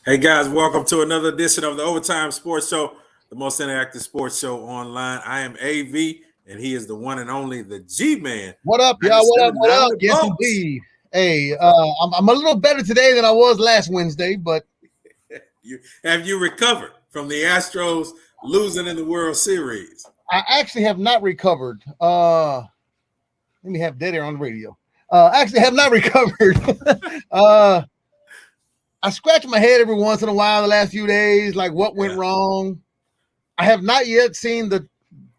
Hey guys, welcome to another edition of the Overtime Sports Show, the most interactive sports show online. I am AV, and he is the one and only the G-Man. What up, y'all? What up? Yes, indeed. Hey, I'm a little better today than I was last Wednesday, but have you recovered from the Astros losing in the World Series? I actually have not recovered. Let me have dead air on the radio. Actually have not recovered. I scratch my head every once in a while the last few days, like what went wrong. I have not yet seen the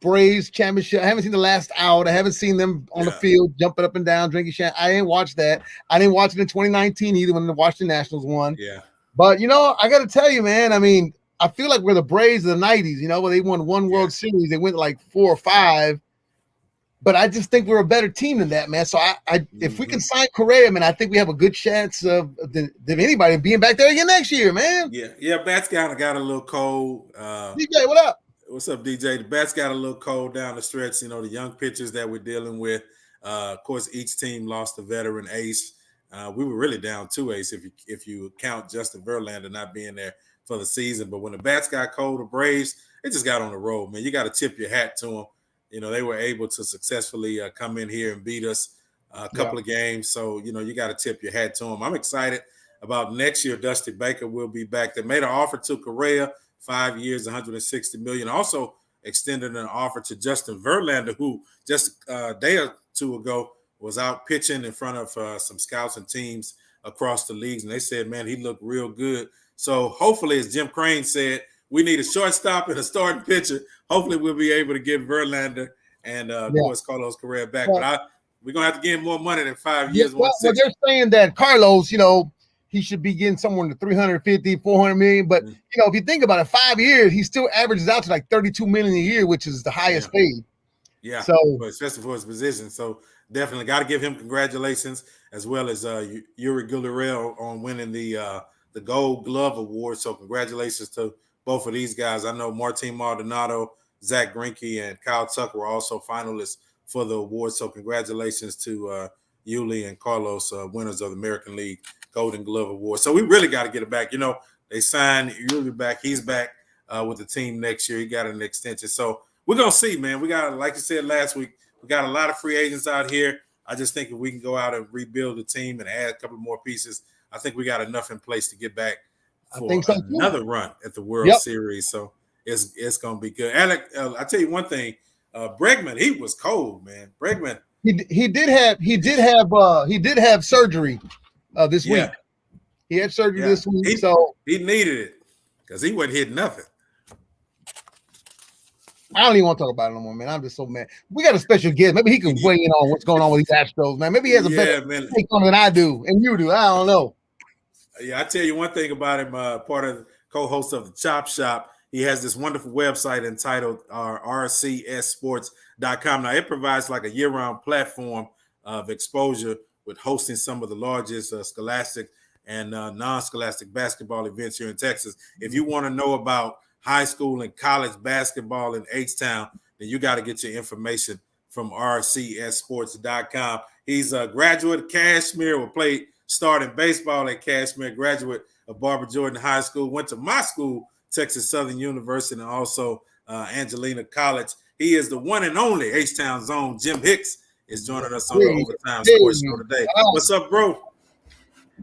Braves championship. I haven't seen the last out. I haven't seen them on the field jumping up and down, drinking champagne. I didn't watch that. I didn't watch it in 2019 either when the Washington Nationals won. Yeah. But, I got to tell you, man, I mean, I feel like we're the Braves of the 90s, where they won one World Series. They went like 4 or 5. But I just think we're a better team than that, man. So if we can sign Correa, man, I think we have a good chance of than anybody being back there again next year, man. Yeah. Bats kind of got a little cold. DJ, what up? What's up, DJ? The Bats got a little cold down the stretch. The young pitchers that we're dealing with. Of course, each team lost a veteran ace. We were really down 2 ace if you count Justin Verlander not being there for the season. But when the Bats got cold, the Braves, they just got on the road, man. You got to tip your hat to them. They were able to successfully come in here and beat us a couple of games. So, you got to tip your hat to them. I'm excited about next year. Dusty Baker will be back. They made an offer to Correa, 5 years, $160 million. Also extended an offer to Justin Verlander, who just a day or two ago was out pitching in front of some scouts and teams across the leagues. And they said, man, he looked real good. So hopefully, as Jim Crane said, we need a shortstop and a starting pitcher. Hopefully, we'll be able to get Verlander and, of course, Carlos Correa back. But we're going to have to give him more money than 5 years. Well, they're saying that Carlos, he should be getting somewhere in the 350, 400 million. But, if you think about it, 5 years, he still averages out to like 32 million a year, which is the highest paid. Yeah, so especially for his position. So definitely got to give him congratulations, as well as Yuri Gurriel on winning the Gold Glove Award. So congratulations to both of these guys. I know Martin Maldonado, Zach Greinke, and Kyle Tucker were also finalists for the award. So congratulations to Yuli and Carlos, winners of the American League Golden Glove Award. So we really got to get it back. They signed Yuli back. He's back with the team next year. He got an extension. So we're going to see, man. We got, like you said last week, we got a lot of free agents out here. I just think if we can go out and rebuild the team and add a couple more pieces, I think we got enough in place to get back for another run at the World Series. So it's going to be good. Alec, I tell you one thing, Bregman, he was cold, man. Bregman. He did have surgery this week. He had surgery this week. So he needed it because he wasn't hitting nothing. I don't even want to talk about it no more, man. I'm just so mad. We got a special guest. Maybe he can weigh in on what's going on with these Astros, man. Maybe he has a better take on than I do and you do. I don't know. Yeah, I tell you one thing about him, part of the co-host of the Chop Shop. He has this wonderful website entitled RCS Sports.com. Now, it provides like a year-round platform of exposure with hosting some of the largest scholastic and non-scholastic basketball events here in Texas. If you want to know about high school and college basketball in H-Town, then you got to get your information from RCSSports.com. He's a graduate of Cashmere, played starting baseball at Cashmere, graduate of Barbara Jordan High School, went to my school, Texas Southern University, and also Angelina College. He is the one and only H-Town's own Jim Hicks is joining us on the Overtime Sports Show today. What's up, bro?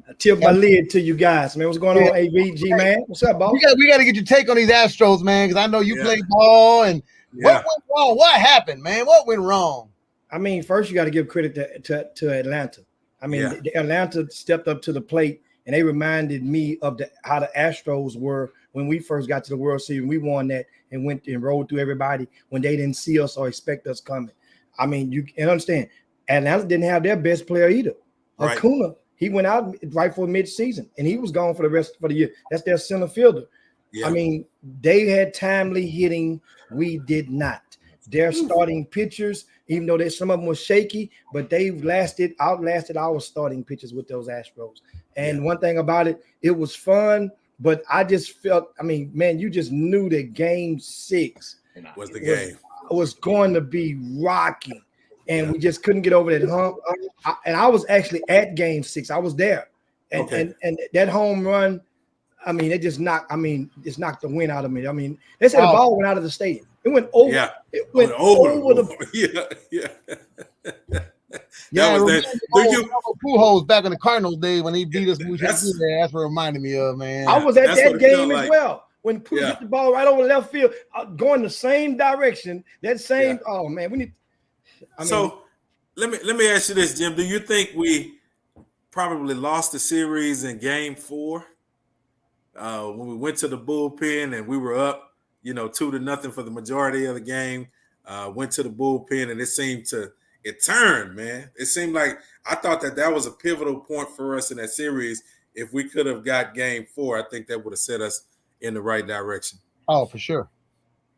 I tip my lid to you guys, man. What's going on, AVG, man? What's up, boss? We got to get your take on these Astros, man, because I know you play ball. And what went wrong? What happened, man? What went wrong? I mean, first you got to give credit to Atlanta. I mean, Atlanta stepped up to the plate, and they reminded me of how the Astros were when we first got to the World Series. We won that and went and rolled through everybody when they didn't see us or expect us coming. I mean, you can understand, Atlanta didn't have their best player either. Right. Acuna, he went out right for mid-season, and he was gone for the rest of the year. That's their center fielder. Yeah. I mean, they had timely hitting. We did not. Their starting pitchers, even though some of them were shaky, but they outlasted our starting pitchers with those Astros. And one thing about it, it was fun, but I just felt, I mean, man, you just knew that Game 6 was the game. Was going to be rocking, and we just couldn't get over that hump. And I was actually at Game 6. I was there, and that home run I mean, it just knocked. I mean, it's knocked the wind out of me. I mean, they said the ball went out of the stadium. It went over. Yeah. It went over the. Yeah. Yeah, That was that. Pujols back in the Cardinals day when he beat us. That's what reminded me of, man. I was at that game as well. When Pujols hit the ball right over left field, going the same direction. That same. Yeah. Oh man, we need. So let me ask you this, Jim. Do you think we probably lost the series in Game 4 when we went to the bullpen and we were up, 2-0 for the majority of the game? Went to the bullpen and it turned, man. It seemed like I thought that was a pivotal point for us in that series. If we could have got Game 4, I think that would have set us in the right direction. Oh, for sure.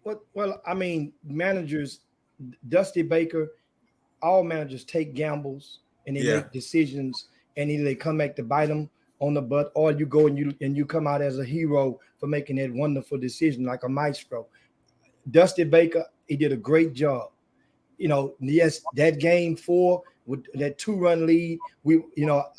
Well, I mean, managers, Dusty Baker, all managers take gambles and they make decisions, and either they come back to bite them on the butt, or you go and you come out as a hero for making that wonderful decision like a maestro. Dusty Baker, he did a great job. Yes, that Game 4 with that 2-run lead,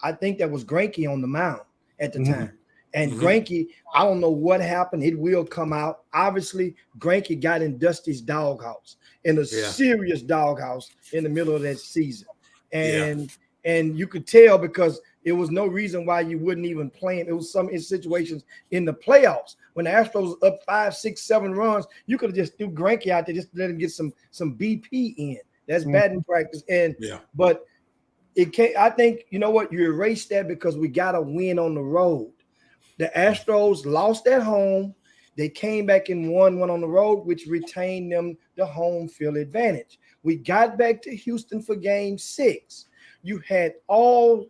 I think that was Greinke on the mound at the time. And Greinke, I don't know what happened. It will come out. Obviously, Greinke got in Dusty's doghouse, in a serious doghouse in the middle of that season. And you could tell because there was no reason why you wouldn't even play him. It was some situations in the playoffs when the Astros up 5, 6, 7 runs. You could have just threw Greinke out there just to let him get some BP in. That's batting practice. But it can't. I think you erase that because we got to win on the road. The Astros lost at home. They came back and won on the road, which retained them the home field advantage. We got back to Houston for Game 6. You had all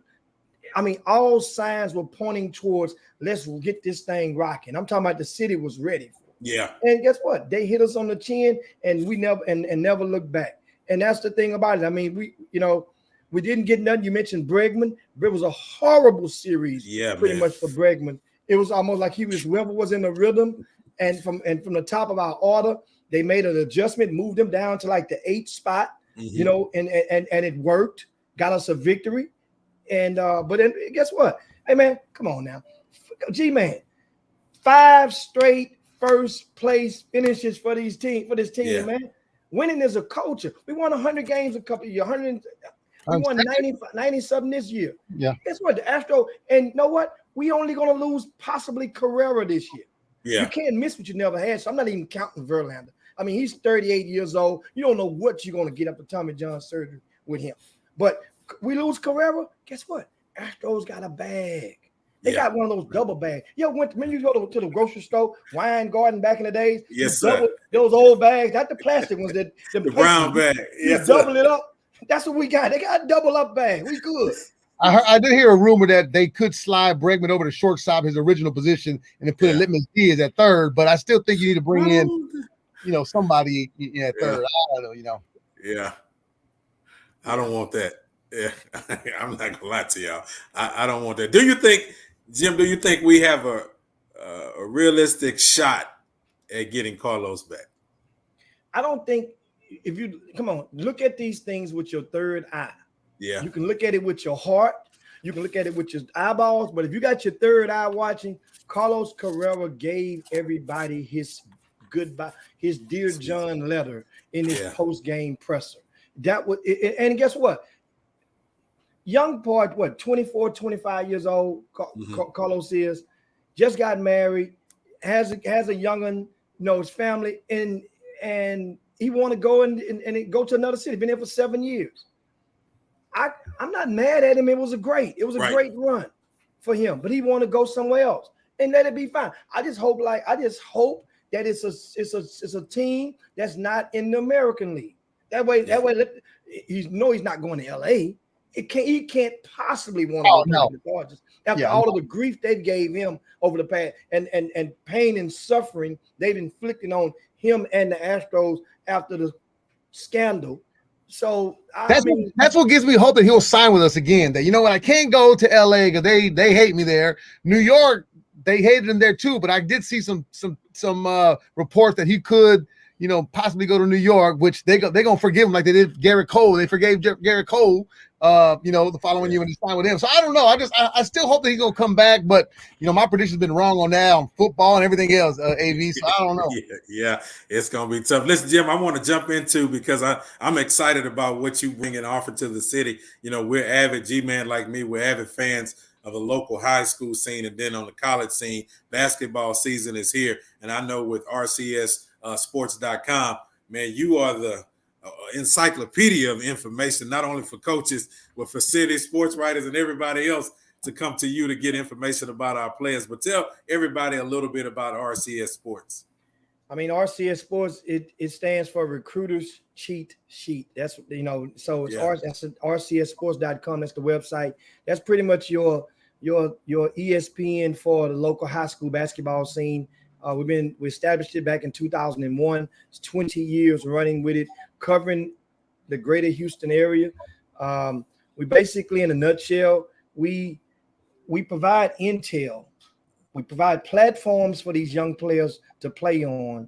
signs were pointing towards let's get this thing rocking. I'm talking about the city was ready for it. Yeah. And guess what? They hit us on the chin and we never looked back. And that's the thing about it. I mean, we didn't get nothing. You mentioned Bregman. It was a horrible series, pretty much for Bregman. It was almost like whoever was in the rhythm, and from the top of our order, they made an adjustment, moved them down to like the 8th spot, and it worked, got us a victory. And but then guess what? Hey man, come on now, G-Man, 5 straight first place finishes for this team, man. Winning is a culture. We won 100 games a couple of years, 100. We won 90 something this year. Yeah. Guess what? The Astros, and you know what? We only going to lose possibly Correa this year. Yeah. You can't miss what you never had. So I'm not even counting Verlander. I mean, he's 38 years old. You don't know what you're going to get up to Tommy John surgery with him. But we lose Correa. Guess what? Astros got a bag. They got one of those double bags. When you go to the grocery store, Wine Garden back in the days, sir. Those old bags, not the plastic ones, the brown bag. Yes, double it up. That's what we got. They got a double up bag. We good. I did hear a rumor that they could slide Bregman over to shortstop, his original position, and then put Litman Diaz at third. But I still think you need to bring in, somebody at third. I don't know, Yeah. I don't want that. Yeah. I'm not gonna lie to y'all. I don't want that. Do you think, Jim? Do you think we have a realistic shot at getting Carlos back? I don't think. If you come on, look at these things with your third eye. Yeah. You can look at it with your heart. You can look at it with your eyeballs. But if you got your third eye watching, Carlos Correa gave everybody his goodbye, his Dear John letter in his post-game presser. That was, and guess what? Young part, 24, 25 years old, Carlos is, just got married, has a young'un, his family, and he want to go and go to another city. Been there for 7 years. I'm not mad at him. It was a great run for him, but he want to go somewhere else and let it be fine. I just hope that it's a team that's not in the American League. That way he's not going to LA. He can't possibly want to go to the Dodgers after all of the grief they gave him over the past and pain and suffering they've inflicted on him and the Astros after the scandal. So that's what gives me hope that he'll sign with us again. That I can't go to LA because they hate me there. New York, they hated him there too. But I did see some reports that he could possibly go to New York, which they're gonna forgive him like they did Garrett Cole. They forgave Garrett Cole, the following year when he signed with him. So I don't know. I still hope that he's gonna come back, but my prediction's been wrong on that, on football and everything else, AV. So I don't know. Yeah, it's gonna be tough. Listen, Jim, I want to jump into because I'm excited about what you bring and offer to the city. We're avid G-man like me. We're avid fans of the local high school scene, and then on the college scene, basketball season is here. And I know with RCS Sports.com, man, you are the encyclopedia of information, not only for coaches, but for city sports writers and everybody else to come to you to get information about our players. But tell everybody a little bit about RCS Sports. I mean, RCS Sports, it stands for Recruiters Cheat Sheet. That's, so it's that's RCSSports.com. That's the website. That's pretty much your ESPN for the local high school basketball scene. We established it back in 2001. It's 20 years running with it, covering the greater Houston area. We basically, in a nutshell, we provide intel. We provide platforms for these young players to play on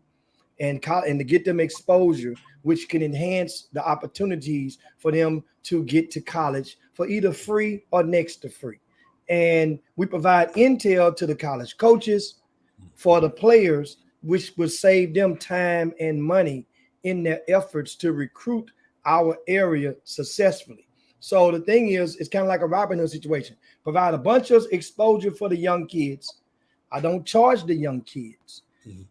and to get them exposure, which can enhance the opportunities for them to get to college for either free or next to free. And we provide intel to the college coaches for the players, which would save them time and money in their efforts to recruit our area successfully. So the thing is, it's kind of like a Robin Hood situation. Provide a bunch of exposure for the young kids. I don't charge the young kids. Mm-hmm.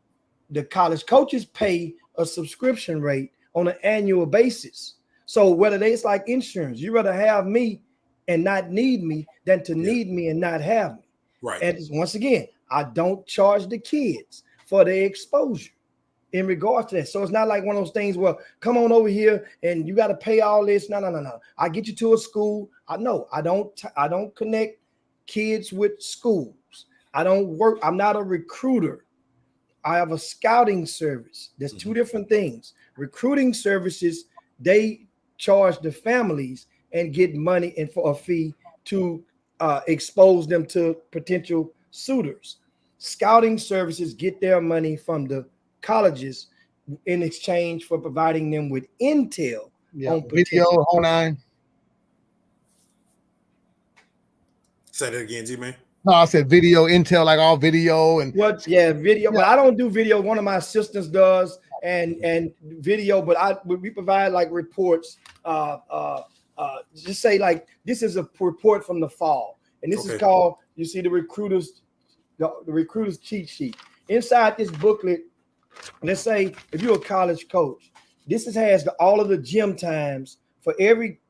The college coaches pay a subscription rate on an annual basis. So it's like insurance. You rather have me and not need me than to need me and not have me. Right. And once again, I don't charge the kids for their exposure in regards to that. So it's not like one of those things where come on over here and you got to pay all this. No. I get you to a school. I don't connect kids with schools. I don't work. I'm not a recruiter. I have a scouting service. There's two different things. Recruiting services, they charge the families and get money and for a fee to expose them to potential suitors. Scouting services get their money from the colleges in exchange for providing them with intel on video, whole nine. Say that again, G-Man. No, I said video, intel, like all video and video. But I don't do video. One of my assistants does and video, but we provide like reports. Just say like this is a report from the fall, and this is called. You see the recruiters cheat sheet inside this booklet. Let's say if you're a college coach, this has all of the gym times for every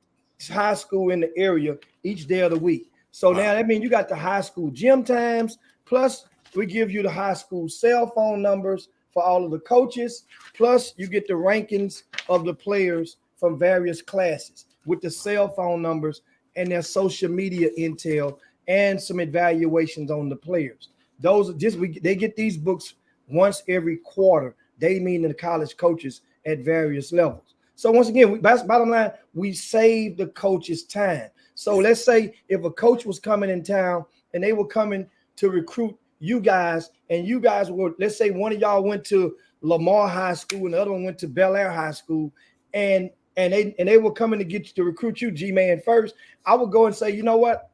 high school in the area each day of the week. So now that means you got the high school gym times, plus we give you the high school cell phone numbers for all of the coaches, plus you get the rankings of the players from various classes with the cell phone numbers and their social media intel and some evaluations on the players. They get these books once every quarter. They mean the college coaches at various levels. So once again, bottom line, we save the coaches time. So let's say if a coach was coming in town and they were coming to recruit you guys, and you guys were, let's say one of y'all went to Lamar High School and the other one went to Bel Air High School, and they were coming to recruit you, G-Man, first, I would go and say, you know what?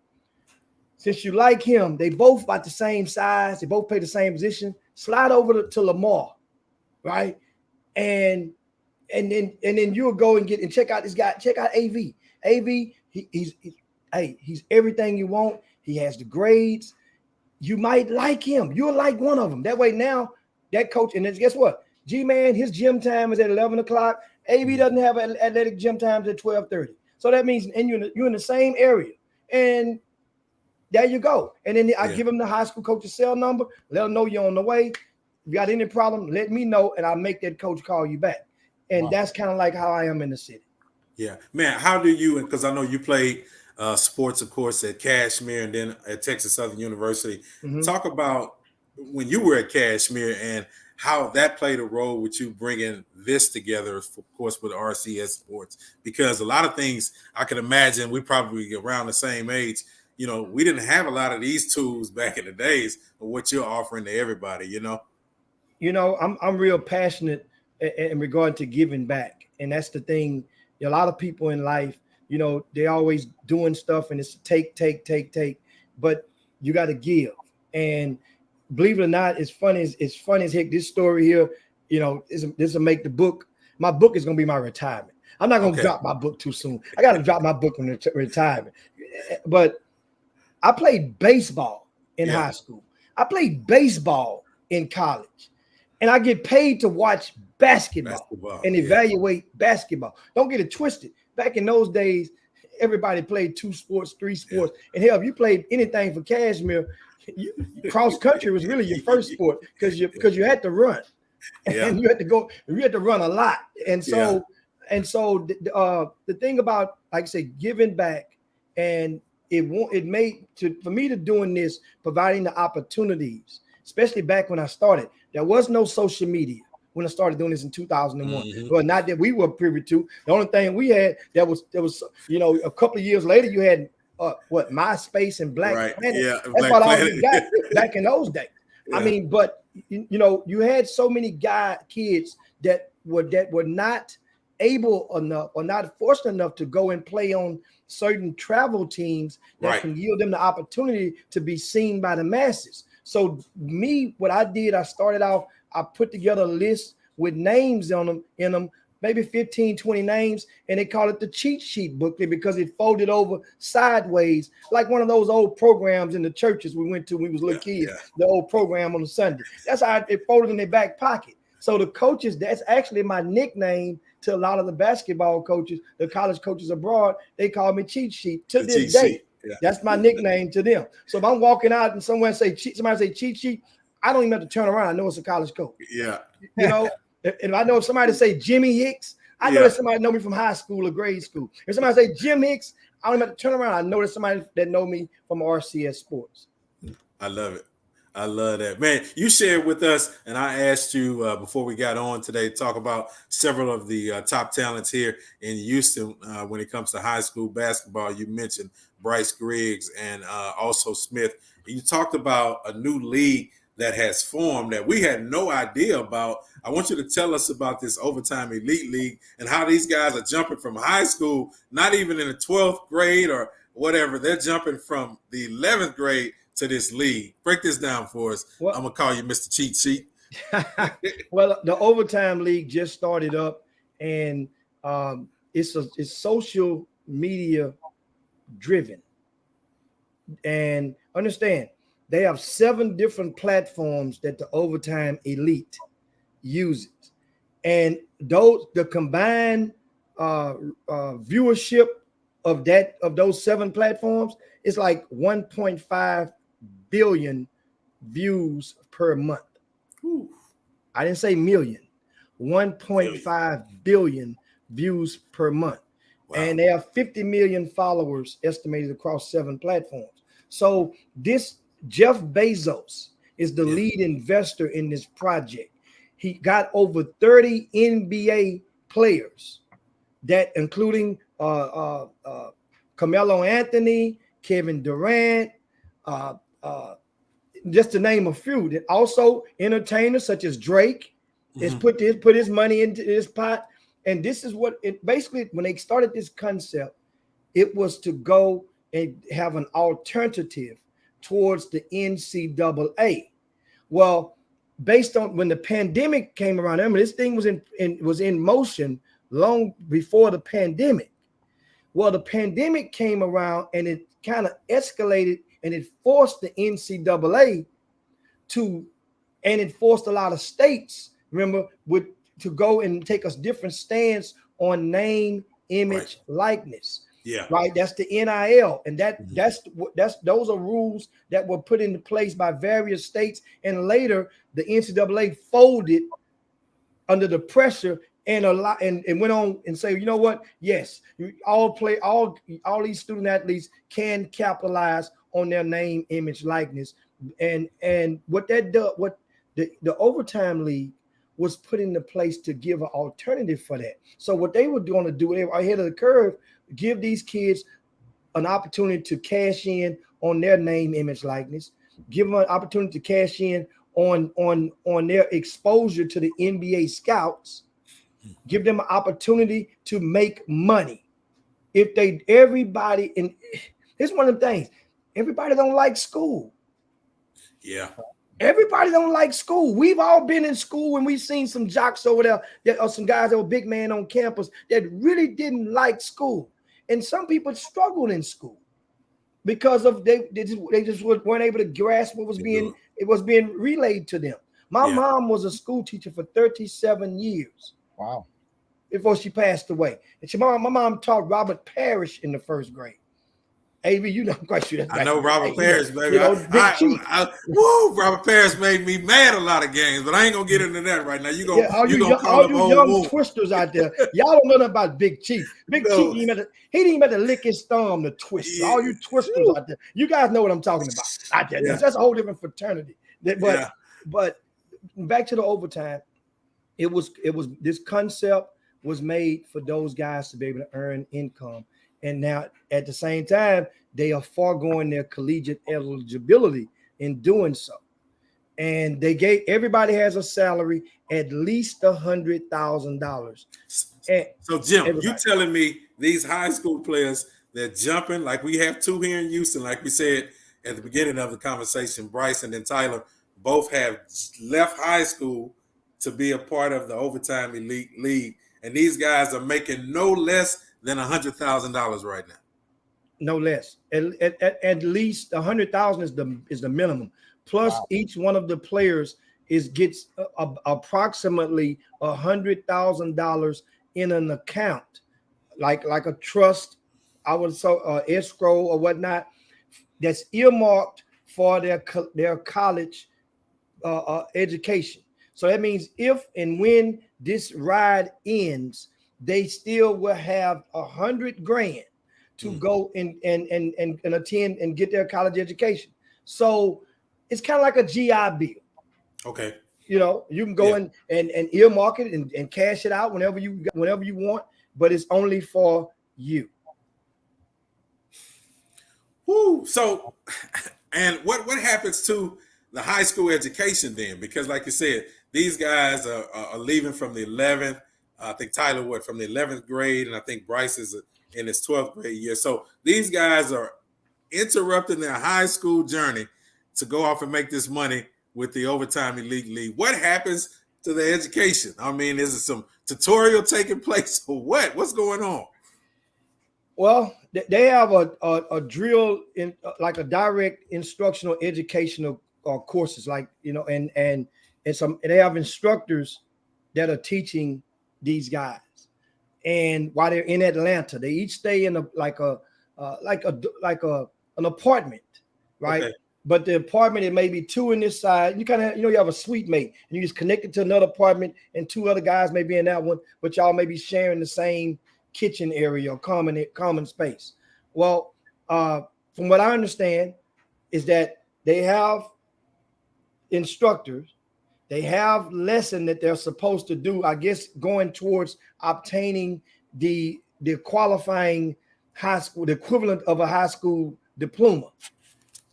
Since you like him, they both about the same size, they both play the same position, slide over to Lamar, right? And then you'll go and check out this guy, check out AV. AV, he's everything you want. He has the grades. You might like him. You'll like one of them. That way now, that coach, and then guess what? G-Man, his gym time is at 11 o'clock. AV doesn't have athletic gym times at 12:30. So that means you're in the same area. And there you go. And then I give him the high school coach's cell number. Let him know you're on the way. If you got any problem, let me know, and I'll make that coach call you back. And that's kind of like how I am in the city. Yeah, man. How do you? Because I know you played sports, of course, at Cashmere and then at Texas Southern University. Mm-hmm. Talk about when you were at Cashmere and how that played a role with you bringing this together, of course, with RCS Sports. Because a lot of things I can imagine, we probably around the same age. We didn't have a lot of these tools back in the days of what you're offering to everybody. I'm real passionate in regard to giving back. And that's the thing. A lot of people in life, they always doing stuff and it's take. But you got to give. And believe it or not, it's funny as heck. This story here, this will make the book. My book is going to be my retirement. I'm not going to drop my book too soon. I got to drop my book in retirement. But I played baseball in high school. I played baseball in college. And I get paid to watch basketball and evaluate basketball. Don't get it twisted. Back in those days, everybody played 2 sports, 3 sports. And hell, if you played anything for Cashmere, cross country was really your first sport because you had to run. And you had to run a lot. And so the thing about, like I say, giving back, and for me to doing this, providing the opportunities, especially back when I started, there was no social media when I started doing this in 2001. Well, not that we were privy to. The only thing we had there was a couple of years later you had MySpace and Black Planet. Yeah, that's what all we got back in those days. Yeah. I mean, but you had so many kids that were not able enough or not fortunate enough to go and play on certain travel teams that can yield them the opportunity to be seen by the masses. So what I did, I started off, I put together a list with names in them, maybe 15, 20 names, and they call it the cheat sheet booklet because it folded over sideways, like one of those old programs in the churches we went to when we was little kids, the old program on a Sunday. That's how it folded in their back pocket. So the coaches, that's actually my nickname to a lot of the basketball coaches, the college coaches abroad. They call me cheat sheet to this day. Yeah. That's my nickname to them. So if I'm walking out and somebody say cheat sheet, I don't even have to turn around. I know it's a college coach. Yeah. And I know if somebody say Jimmy Hicks, I know that somebody know me from high school or grade school. If somebody say Jim Hicks, I don't even have to turn around. I know there's somebody that know me from RCS Sports. I love it. I love that, man. You shared with us, and I asked you before we got on today to talk about several of the top talents here in Houston when it comes to high school basketball. You mentioned Bryce Griggs and also Smith. You talked about a new league that has formed that we had no idea about. I want you to tell us about this Overtime Elite League and how these guys are jumping from high school, not even in the 12th grade or whatever. They're jumping from the 11th grade to this league. Break this down for us. Well, I'm going to call you Mr. Cheat Sheet. Well, the Overtime League just started up, and it's social media driven. And understand, they have 7 different platforms that the Overtime Elite uses. And the combined viewership of those 7 platforms is like 1.5 billion views per month. Ooh. I didn't say million. 1.5 billion views per month. Wow. And they have 50 million followers estimated across 7 platforms. So this Jeff Bezos is the lead investor in this project. He got over 30 NBA players, that including Carmelo Anthony, Kevin Durant, just to name a few. That also entertainers such as Drake has put his money into this pot. And this is what it basically, when they started this concept, it was to go and have an alternative towards the NCAA. Well, based on when the pandemic came around, remember this thing was in motion long before the pandemic. Well, the pandemic came around and it kind of escalated, and it forced the NCAA and it forced a lot of states, remember, to go and take a different stance on name, image, likeness. Yeah, right. That's the NIL, and those are rules that were put into place by various states, and later the NCAA folded under the pressure and went on and say, you know what? Yes, all these student athletes can capitalize on their name, image, likeness, and what the Overtime League was put into place to give an alternative for that. So what they were going to do, they were ahead of the curve, give these kids an opportunity to cash in on their name, image, likeness, give them an opportunity to cash in on their exposure to the NBA scouts, give them an opportunity to make money. If everybody, and it's one of the things, everybody don't like school. Yeah. Everybody don't like school. We've all been in school and we've seen some jocks over there that are some guys that were big man on campus that really didn't like school. And some people struggled in school because of they just weren't able to grasp what was being relayed to them. My mom was a school teacher for 37 years. Wow. Before she passed away. And my mom taught Robert Parrish in the first grade. AV, you know, I'm quite sure that's I know Robert Parrish, baby. You know, Robert Parrish made me mad a lot of games, but I ain't gonna get into that right now. You gonna all you young twisters out there, y'all don't know nothing about Big Chief. Big Chief, he didn't even have to lick his thumb to twist. Yeah. All you twisters out there, you guys know what I'm talking about. That's a whole different fraternity. But back to the overtime, it was this concept was made for those guys to be able to earn income. And now at the same time, they are foregoing their collegiate eligibility in doing so. And everybody has a salary at least $100,000. So Jim, you telling me these high school players, they're jumping, like we have two here in Houston, like we said at the beginning of the conversation, Bryson and Tyler both have left high school to be a part of the Overtime Elite League. And these guys are making no less than $100,000 right now. No less. At least $100,000 is the minimum. Plus, each one of the players gets approximately $100,000 in an account, like a trust, I would say escrow or whatnot, that's earmarked for their college education. So that means if and when this ride ends, they still will have $100,000 to go and attend and get their college education. So it's kind of like a GI Bill. Okay. You know, you can go and earmark it and cash it out whenever you want, but it's only for you. Woo. So, and what happens to the high school education then? Because like you said, these guys are leaving from the 11th. I think Tyler from the 11th grade, and I think Bryce is in his 12th grade year. So these guys are interrupting their high school journey to go off and make this money with the Overtime Elite League. What happens to their education? I mean, is it some tutorial taking place or what? What's going on? Well, they have a drill in like a direct instructional educational courses, like, you know, and they have instructors that are teaching these guys. And while they're in Atlanta, they each stay in an apartment, right? Okay. But the apartment, it may be two in this side. You kind of, you have a suite mate, and you just connect it to another apartment, and two other guys may be in that one, but y'all may be sharing the same kitchen area or common space. Well, from what I understand, is that they have instructors, they have lesson that they're supposed to do, I guess, going towards obtaining the qualifying high school, the equivalent of a high school diploma.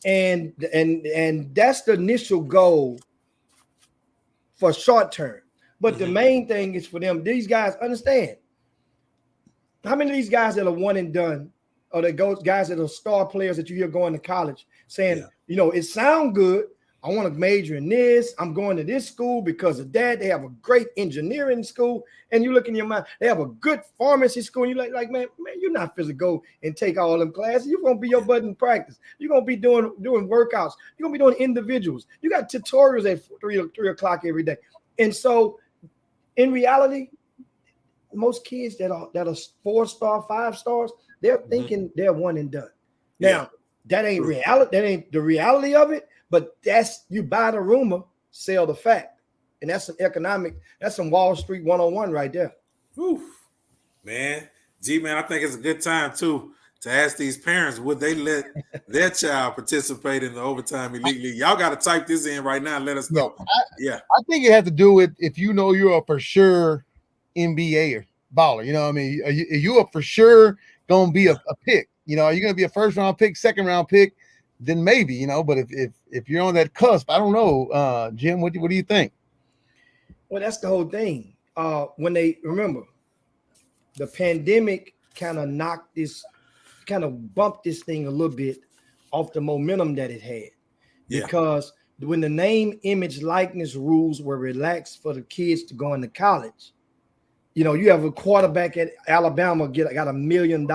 And that's the initial goal for short term. But the main thing is for them, these guys understand how many of these guys that are one and done, or guys that are star players that you hear going to college saying, it sounds good. I want to major in this. I'm going to this school because of that. They have a great engineering school. And you look in your mind, they have a good pharmacy school. And you're like, man, you're not supposed to go and take all them classes. You're going to be your butt in practice. You're going to be doing workouts. You're going to be doing individuals. You got tutorials at 3 o'clock every day. And so in reality, most kids that are 4-star, 5 stars, they're thinking they're one and done. Now, that ain't reality. That ain't the reality of it. But that's, you buy the rumor, sell the fact. And that's some Wall Street 101 right there. Whew. Man, I think it's a good time too to ask these parents, would they let their child participate in the Overtime Elite League? Y'all got to type this in right now and let us know. I think it has to do with if you're a for sure NBA baller. You know what I mean? Are you a for sure going to be a pick? Are you going to be a first round pick, second round pick? Then maybe, but if you're on that cusp, I don't know, Jim, what do you think? Well, that's the whole thing. when they remember the pandemic kind of bumped this thing a little bit off the momentum that it had. Because when the name, image, likeness rules were relaxed for the kids to go into college, you have a quarterback at Alabama got $1 million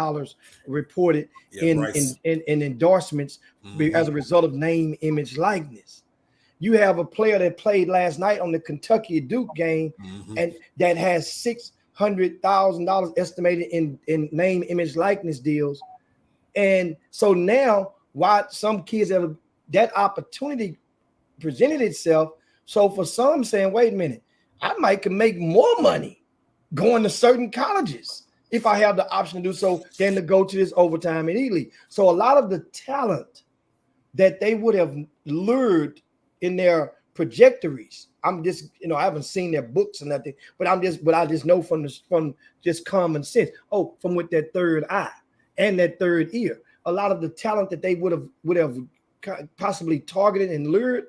reported in endorsements as a result of name, image, likeness. You have a player that played last night on the Kentucky Duke game and that has $600,000 estimated in name, image, likeness deals. And so now, why some kids have that opportunity presented itself. So for some saying, wait a minute, I might can make more money going to certain colleges if I have the option to do so than to go to this overtime and elite. So a lot of the talent that they would have lured in their trajectories, I'm just, I haven't seen their books or nothing, but I just know from just common sense. Oh, from with that third eye and that third ear, a lot of the talent that they would have possibly targeted and lured,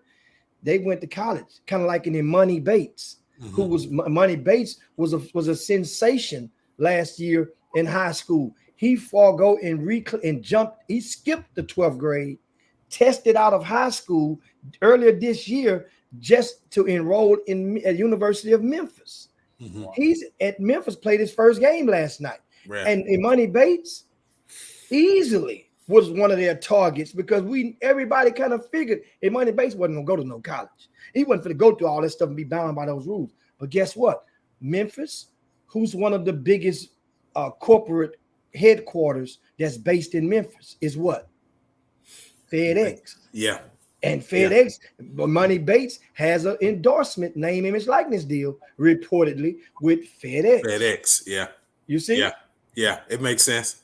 they went to college, kind of like in Money Bates, who was Money Bates was a sensation last year in high school. He jumped. He skipped the 12th grade, tested out of high school earlier this year just to enroll at University of Memphis. He's at Memphis, played his first game last night, and Money Bates easily was one of their targets because everybody kind of figured Money Bates wasn't gonna go to no college. He wasn't going to go through all this stuff and be bound by those rules. But guess what? Memphis, who's one of the biggest corporate headquarters that's based in Memphis, is what? FedEx. Yeah. And FedEx, Money Bates has an endorsement, name, image, likeness deal reportedly with FedEx. FedEx, yeah. You see? Yeah, it makes sense.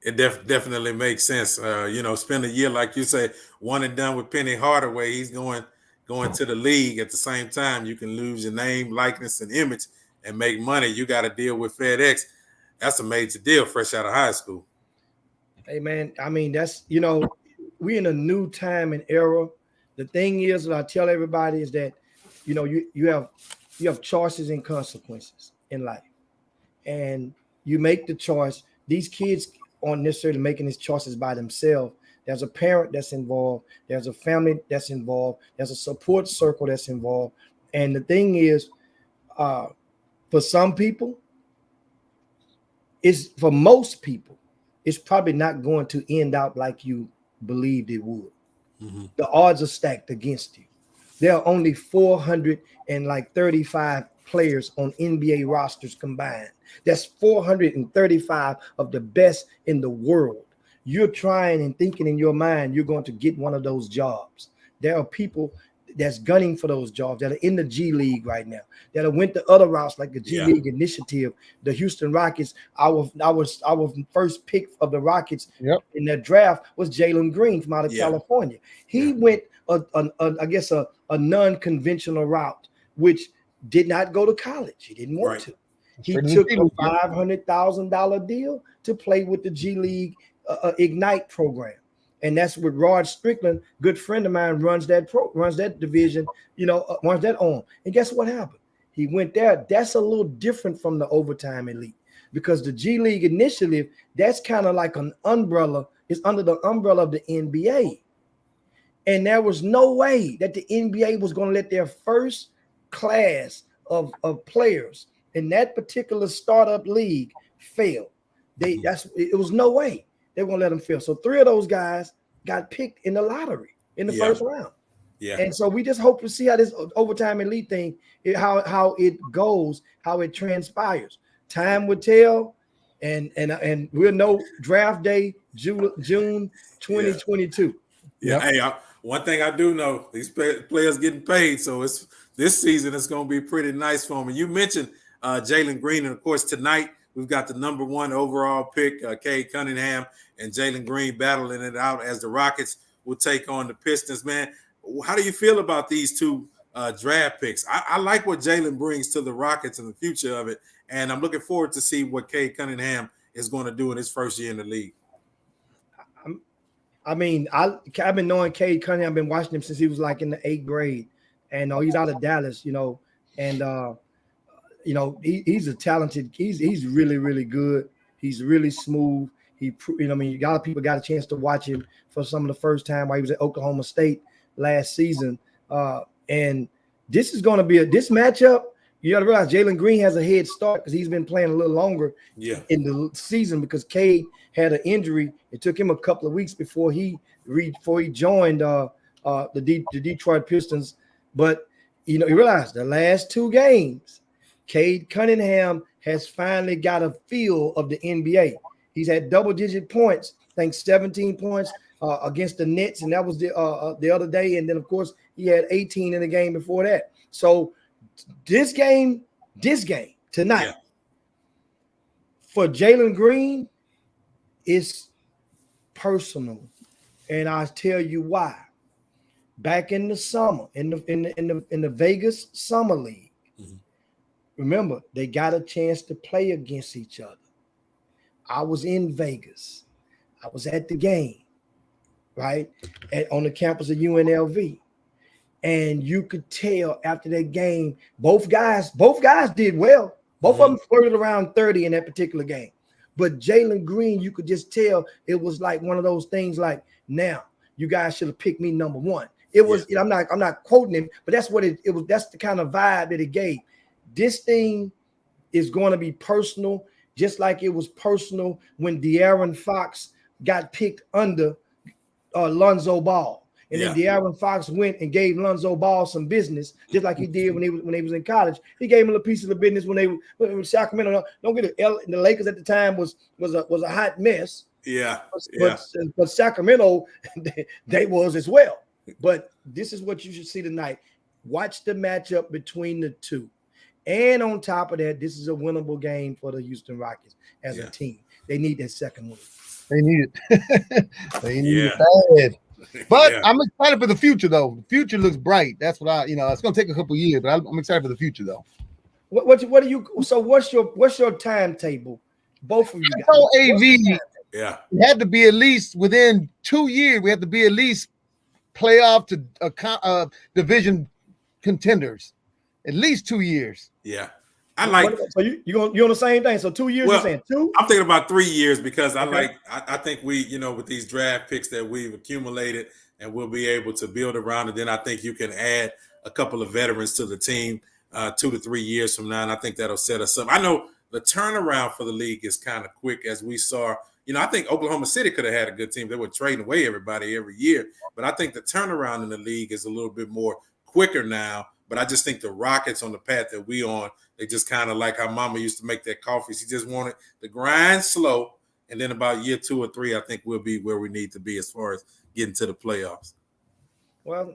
It definitely makes sense. Spend a year, like you say, one and done with Penny Hardaway. He's going to the league at the same time. You can lose your name, likeness, and image and make money. You got to deal with FedEx. That's a major deal fresh out of high school. Hey, man, I mean, that's, we're in a new time and era. The thing is, what I tell everybody is that, you have choices and consequences in life. And you make the choice. These kids aren't necessarily making these choices by themselves. There's a parent that's involved. There's a family that's involved. There's a support circle that's involved. And the thing is, for some people, for most people, it's probably not going to end out like you believed it would. The odds are stacked against you. There are only 435 players on NBA rosters combined. That's 435 of the best in the world. You're trying and thinking in your mind you're going to get one of those jobs. There are people that's gunning for those jobs that are in the G League right now, that have went the other routes like the G League initiative. The Houston Rockets, our first pick of the Rockets in that draft was Jalen Green from out of California. He went a non-conventional route, which did not go to college. He didn't want to. He took a $500,000 deal to play with the G League Ignite program. And that's what Rod Strickland, good friend of mine, runs that division, runs that on. And guess what happened? He went there. That's a little different from the overtime elite because the G League initiative, that's kind of like an umbrella. It's under the umbrella of the NBA. And there was no way that the NBA was going to let their first class of players in that particular startup league fail. It was no way they were going to let them fail. So 3 of those guys got picked in the lottery in the first round. Yeah. And so we just hope to see how this overtime elite thing, how it goes, how it transpires. Time will tell, and we'll know draft day, June 2022. Yeah. Hey, one thing I do know, these players getting paid, so this season it's going to be pretty nice for them. And you mentioned Jalen Green, and of course tonight we've got the number 1 overall pick, Cunningham, and Jalen Green battling it out as the Rockets will take on the Pistons. Man, how do you feel about these two draft picks? I like what Jalen brings to the Rockets and the future of it, and I'm looking forward to see what Cunningham is going to do in his first year in the league. I've been knowing Cade Cunningham. I've been watching him since he was like in the 8th grade, and he's out of Dallas, and you know, he's a talented. He's really, really good. He's really smooth. I mean, a lot of people got a chance to watch him for some of the first time while he was at Oklahoma State last season. And this is going to be this matchup. You got to realize Jalen Green has a head start because he's been playing a little longer in the season because Cade had an injury. It took him a couple of weeks before he joined the Detroit Pistons. But you realize the last 2 games, Cade Cunningham has finally got a feel of the NBA. He's had double-digit points. I think 17 points against the Nets, and that was the other day. And then, of course, he had 18 in the game before that. So this game tonight for Jalen Green is personal, and I'll tell you why. Back in the summer, in the Vegas Summer League, remember they got a chance to play against each other. I was in Vegas. I was at the game, right, on the campus of UNLV. And you could tell after that game, both guys did well. Both of them flirted around 30 in that particular game. But Jalen Green, you could just tell it was like one of those things like, now you guys should have picked me number 1. It was, I'm not quoting him, but that's what it was. That's the kind of vibe that it gave. This thing is going to be personal, just like it was personal when De'Aaron Fox got picked under Lonzo Ball. And then De'Aaron Fox went and gave Lonzo Ball some business, just like he did when he was in college. He gave him a piece of the business when they were Sacramento. Don't get it. The Lakers at the time was a hot mess. But Sacramento, they was as well. But this is what you should see tonight. Watch the matchup between the two. And on top of that, this is a winnable game for the Houston Rockets as a team. They need that second win. They need it. They need it bad. But I'm excited for the future, though. The future looks bright. That's what it's going to take a couple of years, but I'm excited for the future, though. What do you? So what's your timetable? Both of you guys. So AV, it had to be at least within 2 years. We have to be at least playoff to division contenders. At least 2 years. Yeah. I like. So you're on the same thing. So 2 years. You're saying 2? I'm thinking about 3 years because I think we, with these draft picks that we've accumulated and we'll be able to build around. And then I think you can add a couple of veterans to the team 2 to 3 years from now. And I think that'll set us up. I know the turnaround for the league is kind of quick, as we saw. I think Oklahoma City could have had a good team. They were trading away everybody every year. But I think the turnaround in the league is a little bit more quicker now. But I just think the Rockets on the path that we on, they just kind of like how Mama used to make that coffee. She just wanted the grind slow, and then about year 2 or 3, I think we'll be where we need to be as far as getting to the playoffs. Well,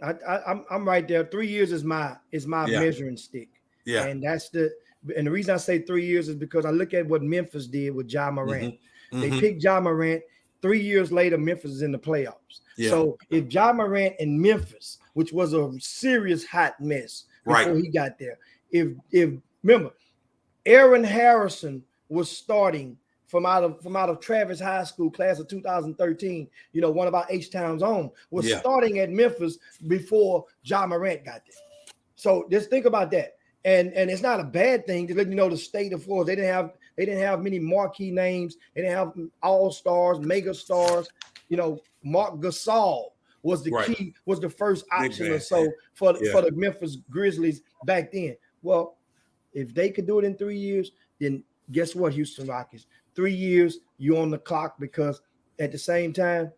I'm right there. 3 years is my measuring stick. Yeah, and the reason I say 3 years is because I look at what Memphis did with Ja Morant. They picked Ja Morant. 3 years later, Memphis is in the playoffs. Yeah. So if Ja Morant and Memphis, which was a serious hot mess before he got there, if remember, Aaron Harrison was starting from out of Travis High School, class of 2013. One of our H-Town's own was starting at Memphis before Ja Morant got there. So just think about that. And it's not a bad thing to let you know the state of Florida. They didn't have many marquee names. They didn't have all-stars, mega stars. Mark Gasol was the key, was the first option or so for the Memphis Grizzlies back then. Well, if they could do it in 3 years, then guess what, Houston Rockets? 3 years, you're on the clock, because at the same time,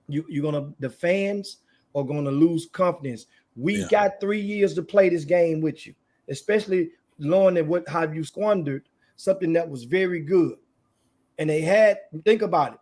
the fans are gonna lose confidence. We got 3 years to play this game with you, especially knowing that how you squandered something that was very good. And think about it.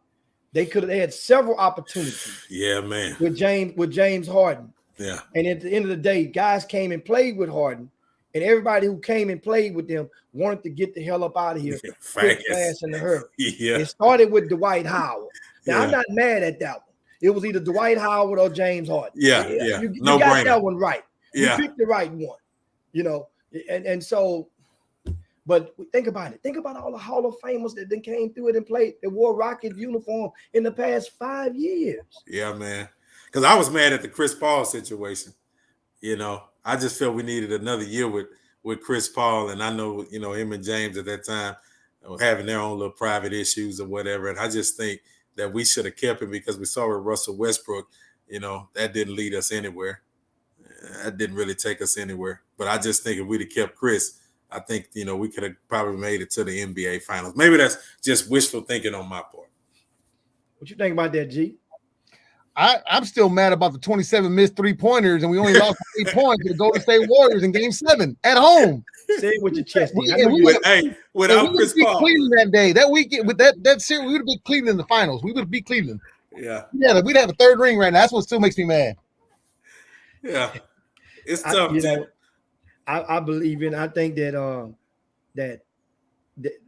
They had several opportunities. Yeah, man. With James Harden. Yeah. And at the end of the day, guys came and played with Harden, and everybody who came and played with them wanted to get the hell up out of here quick, fast, in a hurry. Yeah. It started with Dwight Howard. Now, I'm not mad at that one. It was either Dwight Howard or James Harden. Yeah. You got that one right. Yeah. You picked the right one. And so, but think about it. Think about all the Hall of Famers that then came through it and played. They wore Rocket uniform in the past 5 years. Yeah, man. Because I was mad at the Chris Paul situation. I just felt we needed another year with with Chris Paul, and I know him and James at that time were having their own little private issues or whatever. And I just think that we should have kept him because we saw with Russell Westbrook, that didn't lead us anywhere. That didn't really take us anywhere. But I just think if we'd have kept Chris, I think, we could have probably made it to the NBA Finals. Maybe that's just wishful thinking on my part. What you think about that, G? I'm still mad about the 27 missed 3-pointers, and we only lost 8 points to the Golden State Warriors in Game 7 at home. Say it with your chest. Without Chris Paul. Cleveland that day, that weekend, with that series, we would have beat Cleveland in the finals. We would have beat Cleveland. Yeah, we'd have a third ring right now. That's what still makes me mad. Yeah, it's tough. I believe in. I think that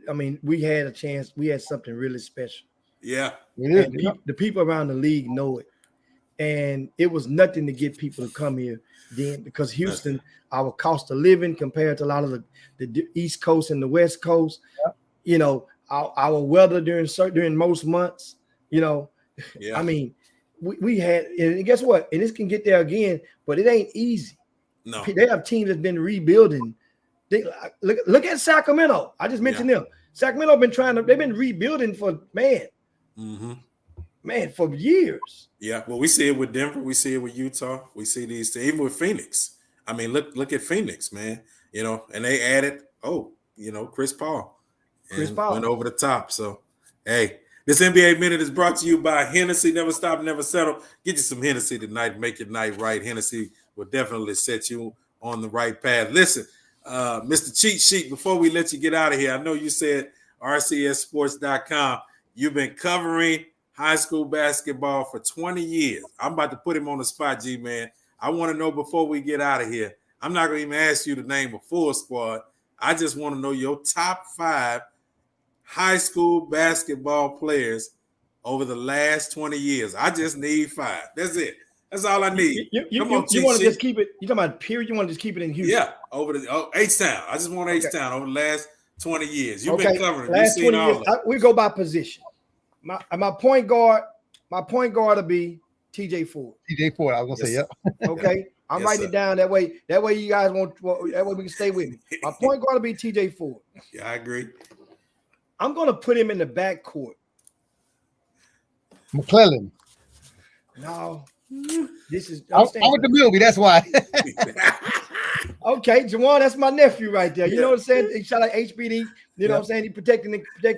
I mean, we had a chance. We had something really special. Yeah, the people around the league know it. And it was nothing to get people to come here then, because Houston, our cost of living compared to a lot of the East Coast and the West Coast, our weather during most months, I mean, we had, and guess what? And this can get there again, but it ain't easy. No, they have teams that's been rebuilding. Look at Sacramento. I just mentioned them. Sacramento they've been rebuilding for for years. Yeah, well, we see it with Denver, we see it with Utah, we see these things, even with Phoenix. I mean, look at Phoenix, man. And they added, Chris Paul. Went over the top. So, hey, this NBA Minute is brought to you by Hennessy. Never stop, never settle. Get you some Hennessy tonight. Make your night right. Hennessy will definitely set you on the right path. Listen, Mr. Cheat Sheet, before we let you get out of here, I know you said RCSSports.com. You've been covering high school basketball for 20 years. I'm about to put him on the spot, G-Man. I want to know before we get out of here. I'm not going to even ask you to name a full squad. I just want to know your top 5 high school basketball players over the last 20 years. I just need 5. That's it. That's all I need. You want to just keep it? You talking about period? You want to just keep it in Houston? Yeah, over the H-Town. I just want H-Town over the last 20 years. You've been covering. Last 20 years. We go by position. My point guard will be TJ Ford. TJ Ford, I was gonna say, yep. Okay. I'm writing it down that way. That way you guys that way we can stay with me. My point guard will be TJ Ford. Yeah, I agree. I'm gonna put him in the backcourt. McClellan. No. This is I went to Milby, that's why. Okay, Jawan, that's my nephew right there. You know what I'm saying? He shot like HBD. You know what I'm saying? He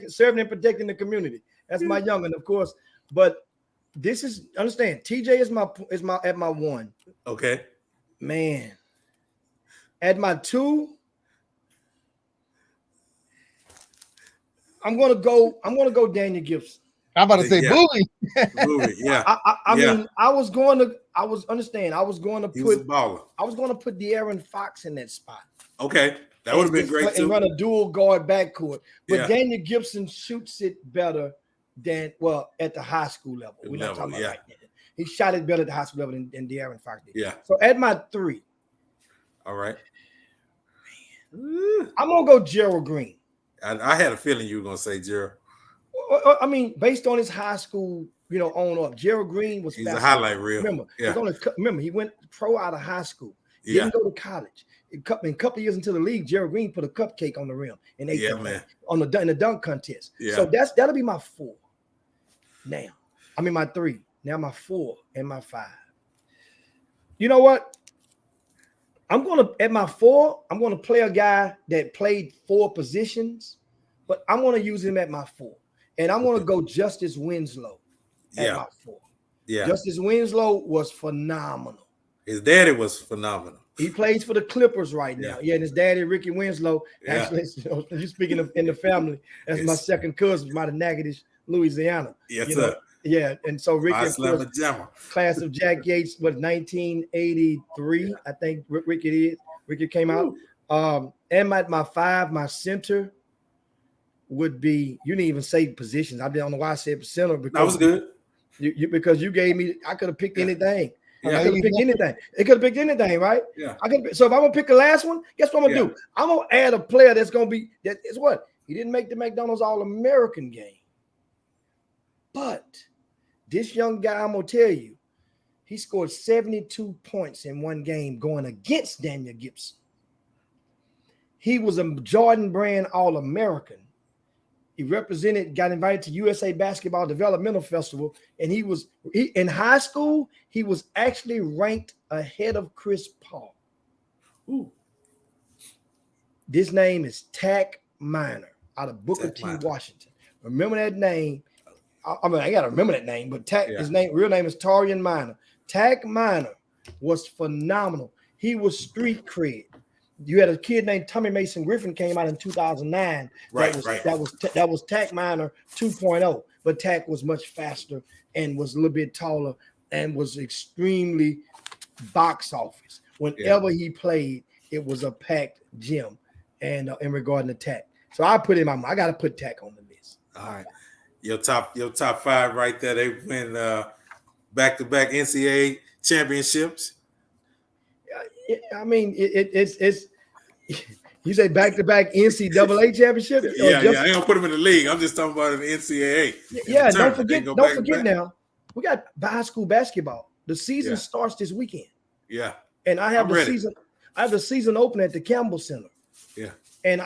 serving and protecting the community. That's my youngin', of course. But this is, understand, TJ is at my 1. Okay. Man. At my 2, I'm gonna go Daniel Gibson. I'm about to say Bowie. Bowie, yeah. I mean, I was going to put De'Aaron Fox in that spot. Okay. That would have been great too. And run a dual guard backcourt. But Daniel Gibson shoots it better than at the high school level. We're not talking about right now. He shot it better at the high school level than De'Aaron Fox did. Yeah. So at my 3. All right. Man. I'm gonna go Gerald Green. I had a feeling you were gonna say Gerald. I mean, based on his high school, on up, Gerald Green was. He's a highlight reel. Remember, he went pro out of high school. Didn't go to college. In a couple of years into the league, Gerald Green put a cupcake on the rim and in the dunk contest. Yeah. So that'll be my 4. Now, my 3. Now my 4 and my 5. You know what? At my 4, I'm gonna play a guy that played 4 positions, but I'm gonna use him at my 4. And I'm going to go Justice Winslow at my 4. Yeah. Justice Winslow was phenomenal. His daddy was phenomenal. He plays for the Clippers right now. Yeah, and his daddy, Ricky Winslow, actually, you're speaking of in the family, that's my second cousin from out of Natchitoches, Louisiana. Yes, sir. Yeah, and so Ricky, class of Jack Yates, 1983, I think Ricky came out. And my 5, my center, would be, you didn't even say positions. I don't know why I said center, because that was good. Because you gave me, I could have picked anything. I could have picked anything. It could have picked anything, right? Yeah. So if I'm gonna pick the last one, guess what I'm gonna do? I'm gonna add a player that's gonna be he didn't make the McDonald's All-American game. But this young guy, I'm gonna tell you, he scored 72 points in one game going against Daniel Gibson. He was a Jordan Brand All-American. He got invited to USA Basketball Developmental Festival, and he in high school, he was actually ranked ahead of Chris Paul. Ooh. This name is Tack Minor out of Booker Tack T. Minor. Washington. Remember that name. I mean, I got to remember that name, but his real name is Tarian Minor. Tack Minor was phenomenal. He was street cred. You had a kid named Tommy Mason Griffin came out in 2009. That was Tack Minor 2.0, but Tack was much faster and was a little bit taller and was extremely box office. Whenever he played, it was a packed gym. And in regarding to Tack, so I put him on. I got to put Tack on the list. All right, your top 5 right there. They win back-to-back NCAA championships. I mean, it's you say back-to-back NCAA championship. Yeah. I ain't gonna put them in the league. I'm just talking about the NCAA. Yeah, don't forget now. We got high school basketball. The season starts this weekend. Yeah, and I have the season open at the Campbell Center. Yeah. And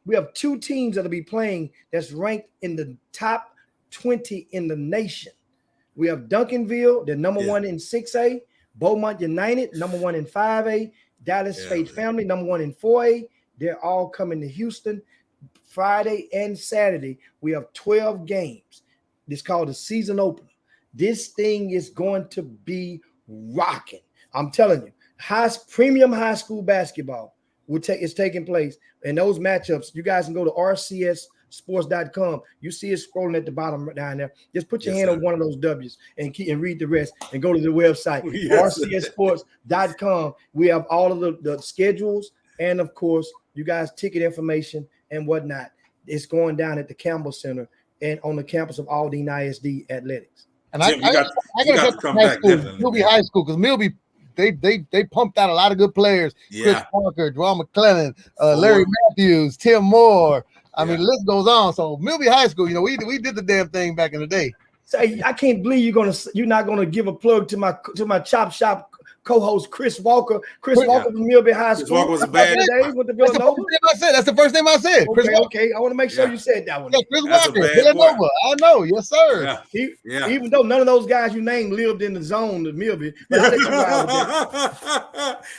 we have 2 teams that'll be playing that's ranked in the top 20 in the nation. We have Duncanville, the number 1 in 6A, Beaumont United, number 1 in 5A, Dallas Fate Family, number 1 in 4A. They're all coming to Houston Friday and Saturday. We have 12 games. It's called the season opener. This thing is going to be rocking. I'm telling you, premium high school basketball is taking place. And those matchups, you guys can go to RCSSports.com. You see it scrolling at the bottom down there. Just put your hand on one of those W's and read the rest and go to the website, RCSSports.com. We have all of the schedules and, of course, you guys ticket information and whatnot. It's going down at the Campbell Center and on the campus of Aldine ISD Athletics. And Jim, I got to come back. Milby High School, because Milby, they pumped out a lot of good players. Chris Parker, Dwell McClellan, Larry Matthews, Tim Moore. I mean, the list goes on. So Milby High School, we did the damn thing back in the day. So I can't believe you're not gonna give a plug to my Chop Shop co-host Chris Walker. Chris Walker from Milby High School. Chris Walker was a bad days with the Villanova. That's the first name I said. Okay. I want to make sure you said that one. Yeah, Chris Walker, Villanova. I know, yes, sir. Even though none of those guys you named lived in the zone of Milby.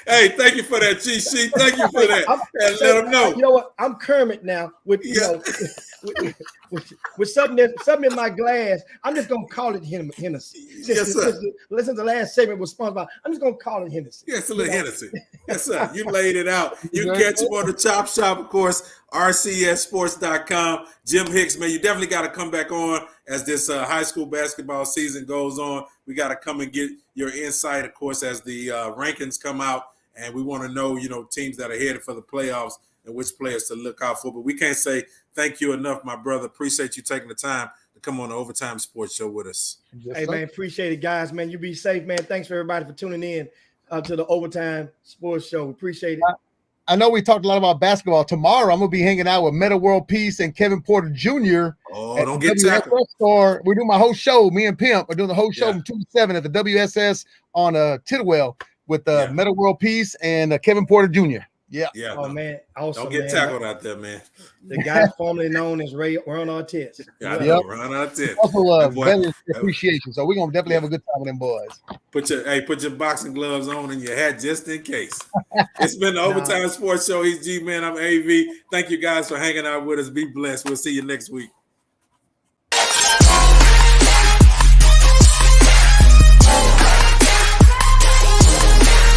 Hey, thank you for that, cheat sheet. Thank you for that. And let them know. You know what? I'm Kermit now with with something in my glass. I'm just gonna call it Hennessy. Yes, sir. Listen to the last segment was sponsored by. I'm just gonna call it Hennessy. Yes, a little Hennessy. Yes, sir. You laid it out. You can catch him on the Chop Shop, of course, RCSSports.com. Jim Hicks, man, you definitely got to come back on as this high school basketball season goes on. We got to come and get your insight, of course, as the rankings come out, and we want to know, teams that are headed for the playoffs and which players to look out for. But we can't say thank you enough, my brother. Appreciate you taking the time to come on the Overtime Sports Show with us. Hey, man, appreciate it, guys. Man, you be safe, man. Thanks for everybody for tuning in to the Overtime Sports Show. Appreciate it. I know we talked a lot about basketball. Tomorrow, I'm going to be hanging out with Meta World Peace and Kevin Porter Jr. Oh, don't get tackled. We're doing my whole show. Me and Pimp are doing the whole show from 2 to 7 at the WSS on Tidwell with Meta World Peace and Kevin Porter Jr. Yeah. Oh, man. Awesome. Don't get tackled out there, man. The guy formerly known as Ron Artest. Ron Artest. Also, veterans appreciation. So we're going to definitely have a good time with them boys. Put your boxing gloves on and your hat just in case. It's been the Overtime Sports Show. He's G-Man. I'm AV. Thank you guys for hanging out with us. Be blessed. We'll see you next week.